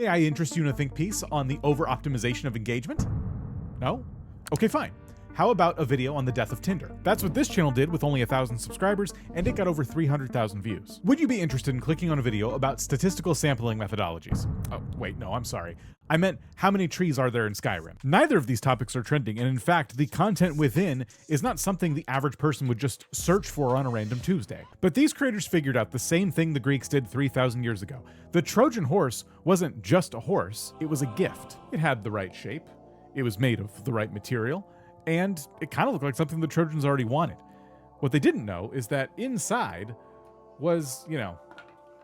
AI interest you in a think piece on the over-optimization of engagement? No? Okay, fine. How about a video on the death of Tinder? That's what this channel did with only 1,000 subscribers, and it got over 300,000 views. Would you be interested in clicking on a video about statistical sampling methodologies? Oh, wait, no, I'm sorry. I meant how many trees are there in Skyrim? Neither of these topics are trending, and in fact, the content within is not something the average person would just search for on a random Tuesday. But these creators figured out the same thing the Greeks did 3,000 years ago. The Trojan horse wasn't just a horse, it was a gift. It had the right shape, it was made of the right material, and it kind of looked like something the Trojans already wanted. What they didn't know is that inside was,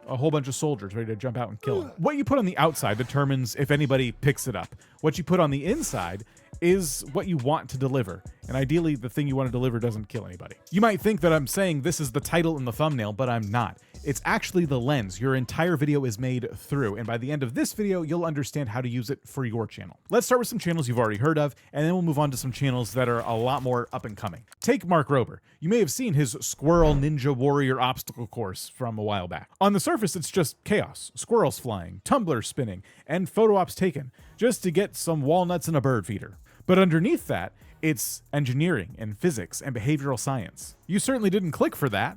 a whole bunch of soldiers ready to jump out and kill him. What you put on the outside determines if anybody picks it up. What you put on the inside is what you want to deliver. And ideally, the thing you want to deliver doesn't kill anybody. You might think that I'm saying this is the title and the thumbnail, but I'm not. It's actually the lens your entire video is made through. And by the end of this video, you'll understand how to use it for your channel. Let's start with some channels you've already heard of, and then we'll move on to some channels that are a lot more up and coming. Take Mark Rober. You may have seen his Squirrel Ninja Warrior obstacle course from a while back. On the surface, it's just chaos, squirrels flying, tumblers spinning, and photo ops taken, just to get some walnuts and a bird feeder. But underneath that, it's engineering and physics and behavioral science. You certainly didn't click for that,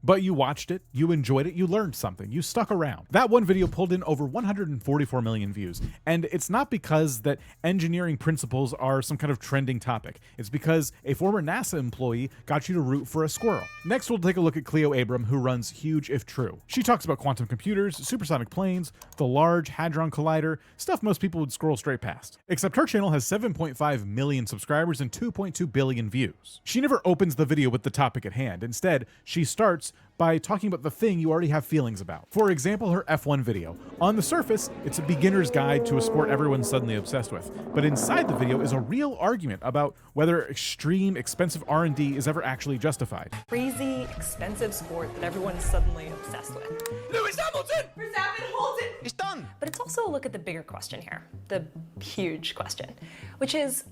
but you watched it, you enjoyed it, you learned something, you stuck around. That one video pulled in over 144 million views, and it's not because that engineering principles are some kind of trending topic. It's because a former NASA employee got you to root for a squirrel. Next, we'll take a look at Cleo Abram, who runs Huge If True. She talks about quantum computers, supersonic planes, the Large Hadron Collider, stuff most people would scroll straight past. Except her channel has 7.5 million subscribers and 2.2 billion views. She never opens the video with the topic at hand. Instead, she starts by talking about the thing you already have feelings about. For example, her F1 video. On the surface, it's a beginner's guide to a sport everyone's suddenly obsessed with. But inside the video is a real argument about whether extreme, expensive R&D is ever actually justified. Crazy, expensive sport that everyone's suddenly obsessed with. Lewis Hamilton! Verstappen holds it! It's done! But it's also a look at the bigger question here, the huge question, which is,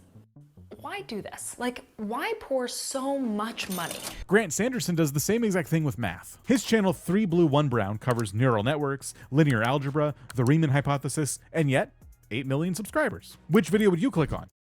why do this? Like, why pour so much money? Grant Sanderson does the same exact thing with math. His channel 3 Blue 1 Brown covers neural networks, linear algebra, the Riemann hypothesis, and yet 8 million subscribers. Which video would you click on?